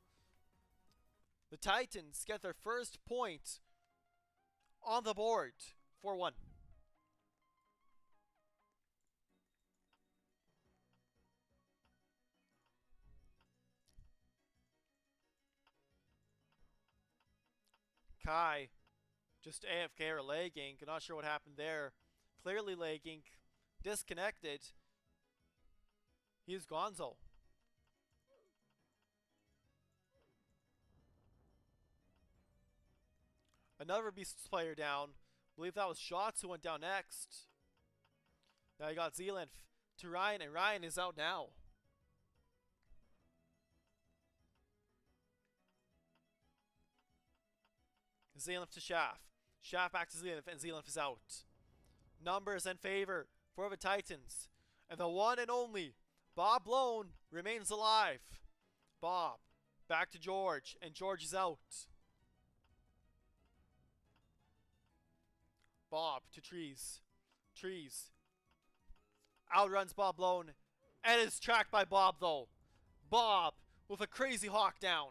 The Titans get their first point on the board. 4-1. Kai, just AFK or lagging. Not sure what happened there. Clearly lagging. Disconnected. He's Gonzo. Another Beasts player down. Believe that was Shots who went down next. Now you got Zealand to Ryan, and Ryan is out now. Zealand to Shaft. Shaft back to Zealand, and Zealand is out. Numbers in favor for the Titans. And the one and only Bob Blown remains alive. Bob back to George, and George is out. Bob to Trees. Trees outruns Bob Blown and is tracked by Bob though. Bob with a crazy hawk down.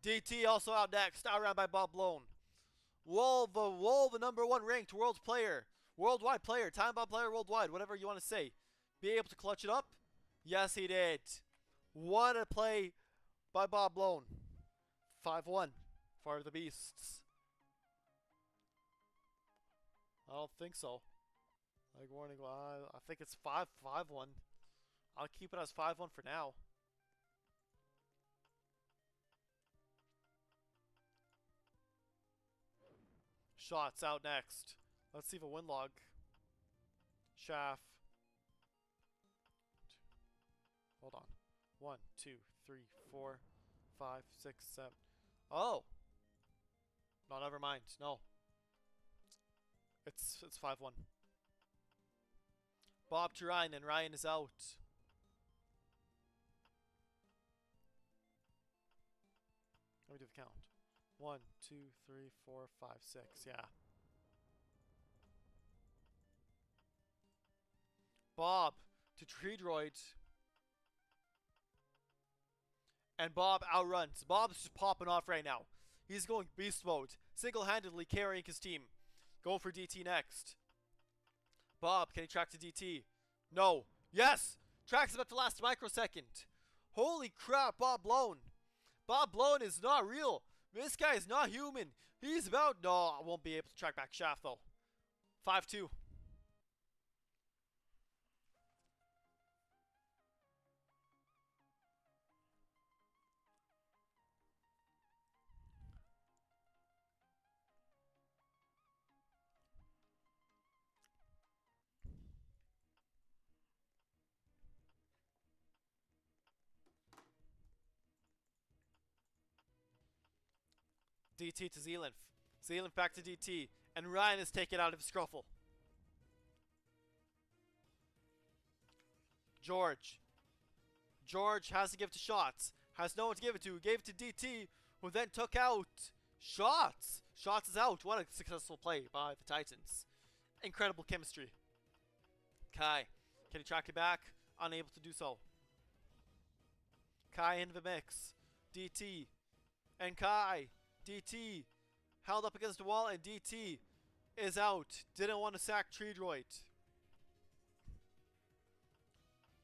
DT also out next, outrun by Bob Blown. Wall, the number 1 ranked worldwide player, time bomb player worldwide, whatever you want to say. Be able to clutch it up? Yes, he did. What a play by Bob Blown. 5-1 for the Beasts. I don't think so. Like warning, I think it's 5-1. I'll keep it as 5-1 for now. Shots out next. Let's see the win log. Shaft. Hold on. 1, 2, 3, 4, 5, 6, 7. Oh! No, never mind. No. It's 5-1. Bob to Ryan, and Ryan is out. Let me do the count. 1, 2, 3, 4, 5, 6. Yeah. Bob to Tree Droid. And Bob outruns. Bob's just popping off right now. He's going beast mode. Single-handedly carrying his team. Going for DT next. Bob, can he track to DT? No. Yes! Tracks him at the last microsecond. Holy crap, Bob Blown. Bob Blown is not real. This guy is not human. He's about... No, I won't be able to track back Shaft, though. 5-2. DT to Zealand. Zealand back to DT. And Ryan is taken out of his scruffle. George. George has to give to Shots. Has no one to give it to. Gave it to DT, who then took out Shots. Shots is out. What a successful play by the Titans. Incredible chemistry. Kai. Can he track it back? Unable to do so. Kai into the mix. DT. And Kai. DT held up against the wall, and DT is out. Didn't want to sack Tree Droid.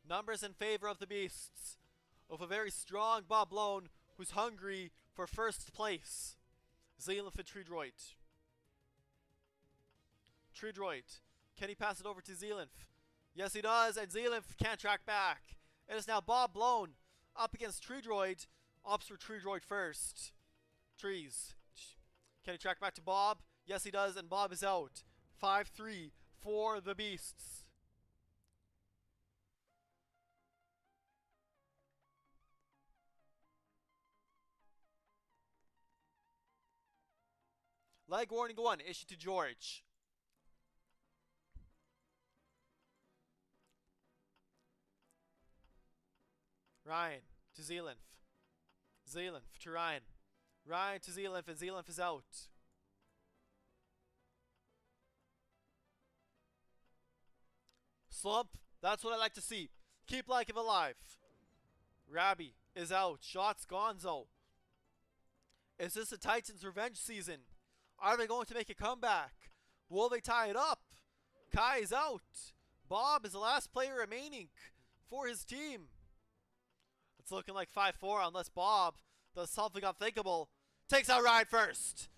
Numbers in favor of the Beasts. With a very strong Bob Blown, who's hungry for first place. Zealand for Tree Droid. Tree Droid Can he pass it over to Zealinf? Yes, he does, and Zealinf can't track back. It is now Bob Blown up against Tree Droid. Opts for Tree Droid first. Trees. Can he track back to Bob? Yes, he does, and Bob is out. 5-3 for the Beasts. Leg warning 1 issued to George. Ryan to Zealinf. Zealinf to Ryan. Ryan to Zealinf, and Zealinf is out. Slump, that's what I like to see. Keep like him alive. Rabby is out. Shots Gonzo. Is this a Titans revenge season? Are they going to make a comeback? Will they tie it up? Kai is out. Bob is the last player remaining for his team. It's looking like 5-4 unless Bob does something unthinkable. Takes out Ryan first.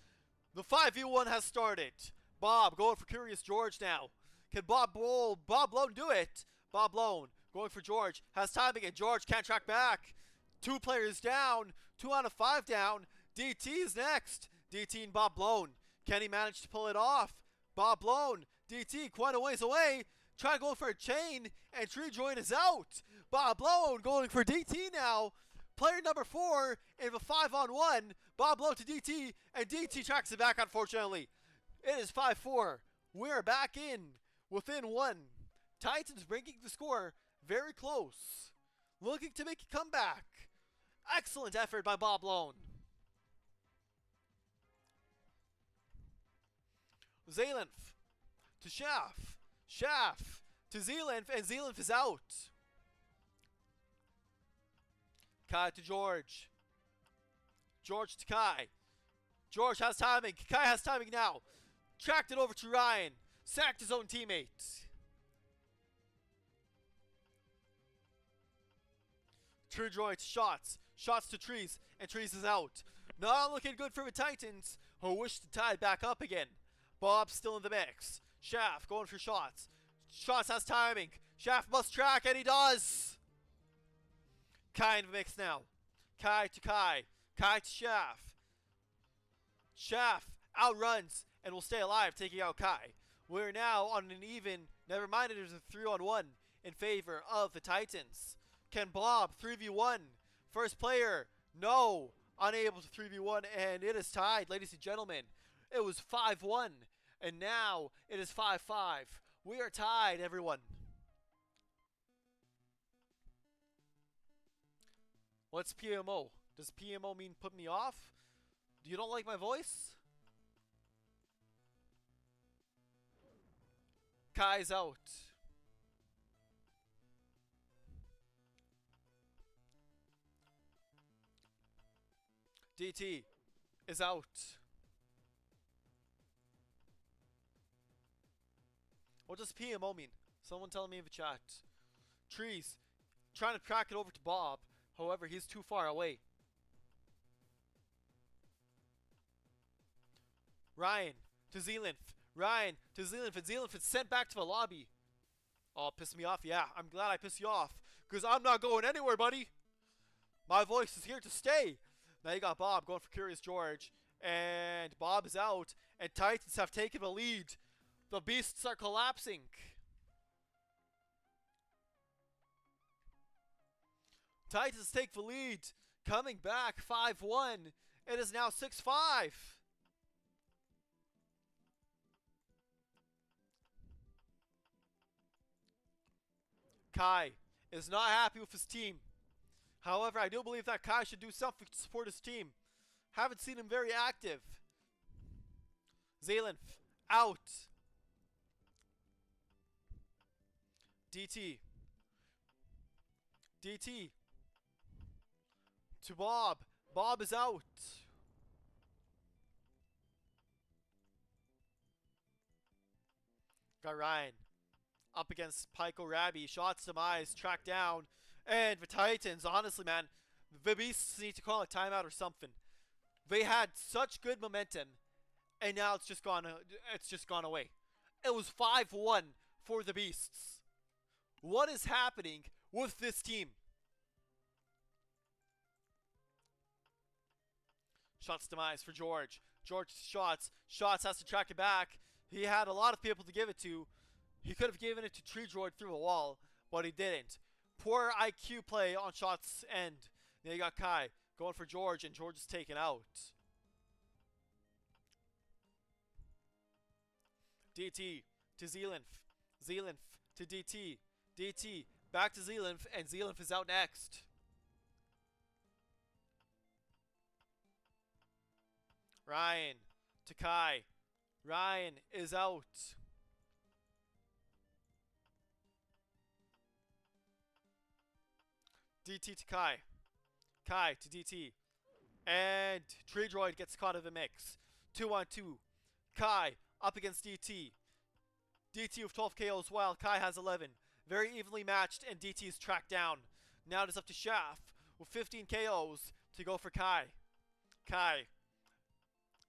The 5v1 has started. Bob going for Curious George now. Can Bob Blown do it? Bob Blown going for George. Has timing and George can't track back. 2 players down. 2 out of 5 down. DT is next. DT and Bob Blown. Can he manage to pull it off? Bob Blown. DT quite a ways away. Try going for a chain, and Tree Droid is out. Bob Blown going for DT now. Player number 4 in the 5-on-1. Bob Blown to DT, and DT tracks it back, unfortunately. It is 5-4. We're back in within 1. Titans bringing the score very close. Looking to make a comeback. Excellent effort by Bob Blown. Zealinf to Schaff. Schaff to Zealinf, and Zealinf is out. Kai to George. George to Kai. George has timing. Kai has timing now. Tracked it over to Ryan. Sacked his own teammate. Tree Droid shots. Shots to Trees, and Trees is out. Not looking good for the Titans, who wish to tie it back up again. Bob's still in the mix. Shaft going for shots. Shots has timing. Shaft must track, and he does. Kai in the mix now. Kai to Kai. Kai to Shaft. Shaft outruns and will stay alive, taking out Kai. We're now on an even, never mind it is a 3-on-1 in favor of the Titans. Can Bob 3v1? First player, no. Unable to 3v1, and it is tied, ladies and gentlemen. It was 5-1, and now it is 5-5. We are tied, everyone. What's PMO? Does PMO mean put me off? You don't like my voice? Kai's out. DT is out. What does PMO mean? Someone tell me in the chat. Trees trying to track it over to Bob. However, he's too far away. Ryan to Zealinf. Ryan to Zealinf, and Zealinf is sent back to the lobby. Oh, pissed me off. Yeah, I'm glad I pissed you off, because I'm not going anywhere, buddy. My voice is here to stay. Now you got Bob going for Curious George, and Bob is out, and Titans have taken the lead. The Beasts are collapsing. Titans take the lead, coming back 5-1. It is now 6-5. Kai is not happy with his team. However, I do believe that Kai should do something to support his team. Haven't seen him very active. Zealinf out. DT. DT. To Bob. Bob is out. Got Ryan up against Pyko Rabby. Shots demise, tracked down. And the Titans, honestly, man, the Beasts need to call a timeout or something. They had such good momentum, and now it's just gone away. it was 5-1 for the Beasts. What is happening with this team? Shots demise for George. George shots. Shots has to track it back. He had a lot of people to give it to. He could have given it to Tree Droid through a wall, but he didn't. Poor IQ play on Shots' end. Then you got Kai going for George, and George is taken out. DT to Zealinf. Zealinf to DT. DT back to Zealinf, and Zealinf is out next. Ryan to Kai. Ryan is out. DT to Kai. Kai to DT. And Tree Droid gets caught in the mix. 2-on-2. Kai up against DT. DT with 12 KOs while Kai has 11. Very evenly matched, and DT is tracked down. Now it is up to Shaft with 15 KOs to go for Kai. Kai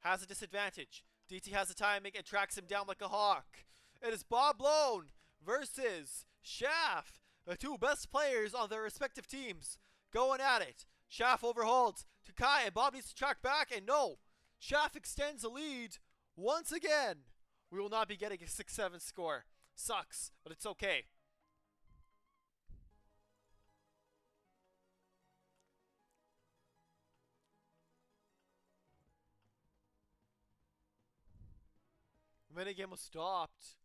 has a disadvantage. DT has the timing and tracks him down like a hawk. It is Bob Lone versus Shaft, the two best players on their respective teams, going at it. Shaft overholds to Kai, and Bob needs to track back, and no. Shaft extends the lead once again. We will not be getting a 6-7 score. Sucks, but it's okay. The minigame was stopped.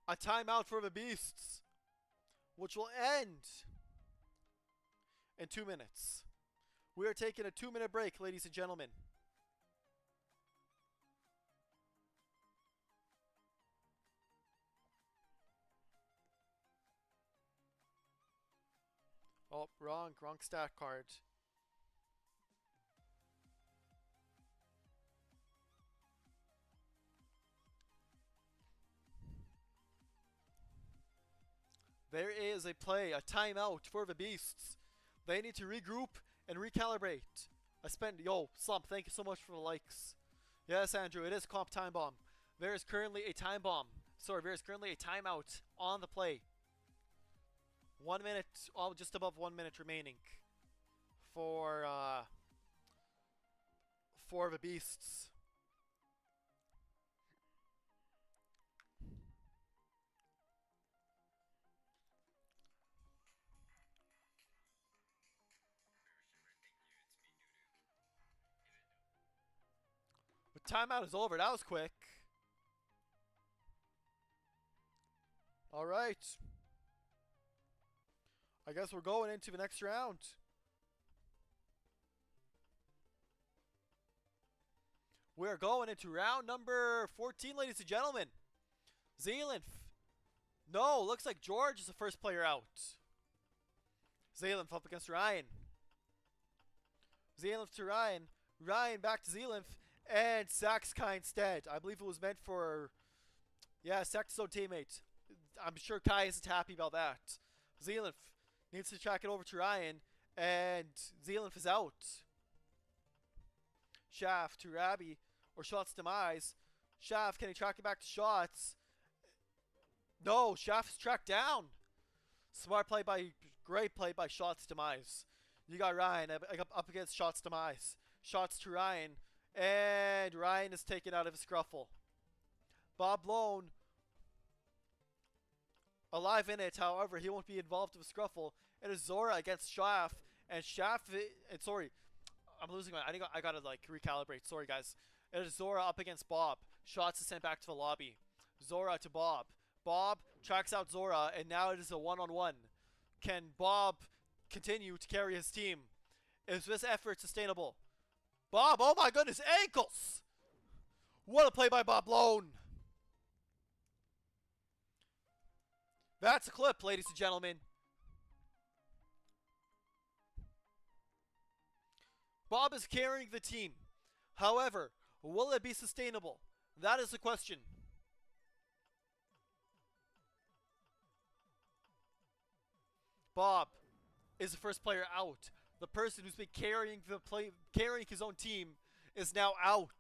A timeout for the Beasts, which will end in 2 minutes. We are taking a 2-minute break, ladies and gentlemen. Oh, wrong stat card. There is a play, a timeout for the Beasts. They need to regroup and recalibrate. Slump, thank you so much for the likes. Yes, Andrew, it is comp time bomb. There is currently a time bomb. There is currently a timeout on the play. 1 minute, just above 1 minute remaining for the Beasts. The timeout is over. That was quick. All right. I guess we're going into the next round. We're going into round number 14, ladies and gentlemen. Zealinf. No, looks like George is the first player out. Zealinf up against Ryan. Zealinf to Ryan. Ryan back to Zealinf. And Sax Kai instead. I believe it was meant for... Yeah, Sax's own teammate. I'm sure Kai isn't happy about that. Zealinf needs to track it over to Ryan. And Zealinf is out. Shaft to Rabby. Or Shots demise. Shaft, can he track it back to Shots? No, Shaft is tracked down. Great play by Shots demise. You got Ryan up against Shots demise. Shots to Ryan. And Ryan is taken out of a scruffle. Bob Lone alive in it, however, he won't be involved with a scruffle. It is Zora against Shaft. And Shaft, sorry, I'm losing I gotta like recalibrate. Sorry guys. It is Zora up against Bob. Shots is sent back to the lobby. Zora to Bob. Bob tracks out Zora, and now it is a one-on-one. Can Bob continue to carry his team? Is this effort sustainable? Bob, oh my goodness, ankles! What a play by Bob Lone. That's a clip, ladies and gentlemen. Bob is carrying the team. However, will it be sustainable? That is the question. Bob is the first player out. the person who's been carrying his own team, is now out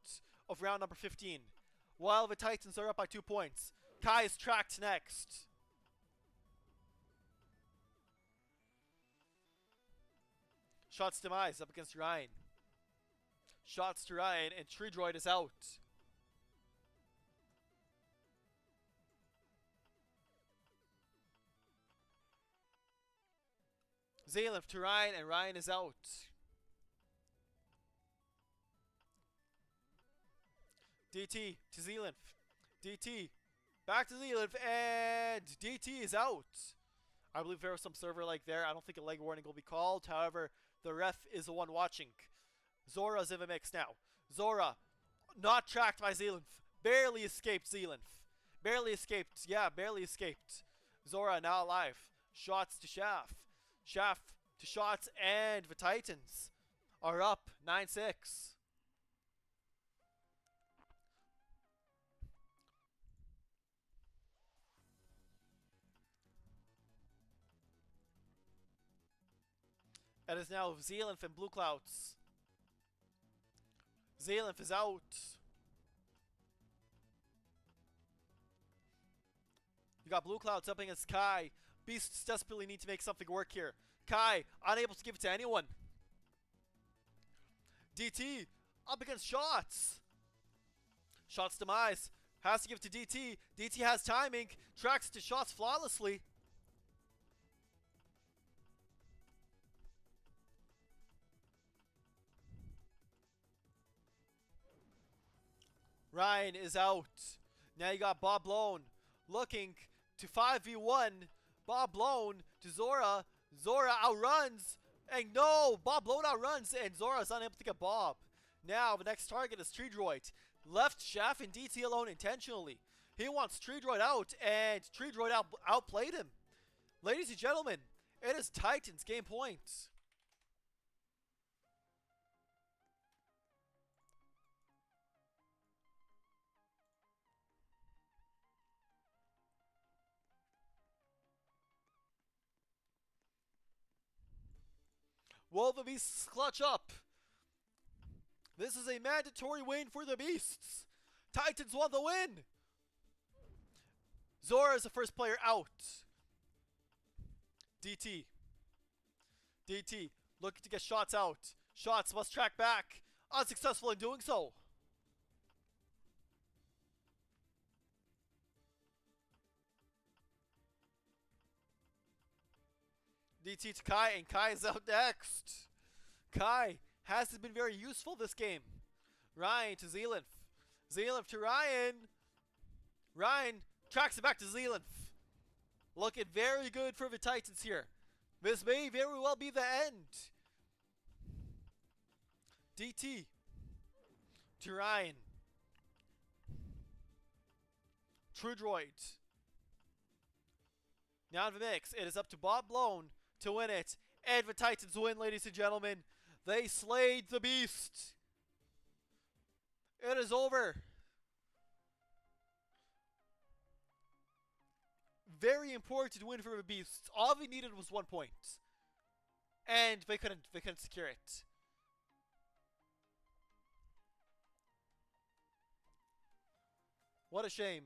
of round number 15. While the Titans are up by 2 points. Kai is tracked next. Shots demise up against Ryan. Shots to Ryan, and Tree Droid is out. Zaylev to Ryan, and Ryan is out. DT to Zealand. DT back to Zealand, and DT is out. I believe there was some server lag there. I don't think a leg warning will be called. However, the ref is the one watching. Zora's in the mix now. Zora, not tracked by Zealand. Barely escaped Zealand. Barely escaped. Yeah, barely escaped. Zora now alive. Shots to Shaft. Shaft to Shots, and the Titans are up 9-6. It is now Zealand and Blue Clouds. Zealand is out. You got Blue Clouds up against Kai. Beasts desperately need to make something work here. Kai, unable to give it to anyone. DT, up against Shots. Shots demise. Has to give it to DT. DT has timing. Tracks to Shots flawlessly. Ryan is out. Now you got Bob Lone looking to 5v1. Bob Lone to Zora. Zora outruns. And no, Bob Lone outruns, and Zora is unable to get Bob. Now the next target is Tree Droid. Left Shaft and DT alone intentionally. He wants Tree Droid out, and Tree Droid outplayed him. Ladies and gentlemen, it is Titans game point. Will the Beasts clutch up? This is a mandatory win for the Beasts. Titans won the win. Zora is the first player out. DT. DT looking to get Shots out. Shots must track back. Unsuccessful in doing so. DT to Kai, and Kai is out next. Kai hasn't been very useful this game. Ryan to Zealand. Zealand to Ryan. Ryan tracks it back to Zealand. Looking very good for the Titans here. This may very well be the end. DT to Ryan. True Droid. Now in the mix, it is up to Bob Lone to win it. And the Titans win, ladies and gentlemen. They slayed the Beast. It is over. Very important win for the Beasts. All they needed was 1 point. And they couldn't secure it. What a shame.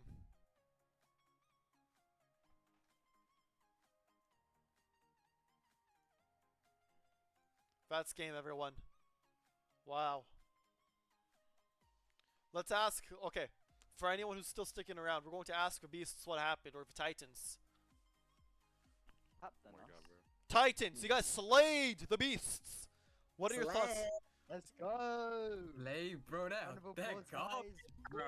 That's game, everyone. Wow. Let's ask, okay, for anyone who's still sticking around, we're going to ask the Beasts what happened, or the Titans. Titans, you guys slayed the Beasts. What are your thoughts? Let's go. Lay, bro, that Round of that applause, garbage, guys. bro.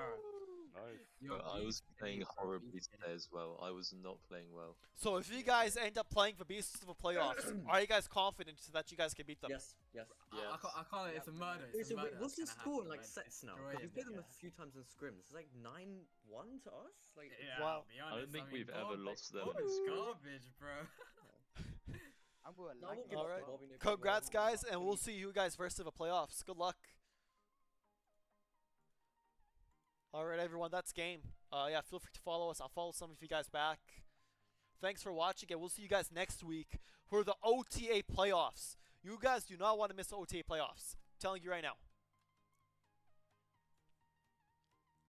Nice. Yo, I was playing easy. horribly today as well. I was not playing well. So if you guys end up playing the Beasts of the playoffs, are you guys confident that you guys can beat them? Yes, yes. Yeah. I can't. It's a murder. Wait, It's so a murder. what's the that's gonna score in happen, like man. sets now? Destroy We've it, played them yeah. a few times in scrims. It's like 9-1 to us. Like, Yeah, Wow. I'll be I honest, don't think mean, we've ever Bob- lost them. Bob is garbage, bro. I'm going no, like we'll it. give up Alright. to Bobby, no problem. Congrats, guys, and we'll see you guys versus the playoffs. Good luck. Alright, everyone, that's game. Yeah, feel free to follow us. I'll follow some of you guys back. Thanks for watching, and we'll see you guys next week for the OTA playoffs. You guys do not want to miss the OTA playoffs. I'm telling you right now.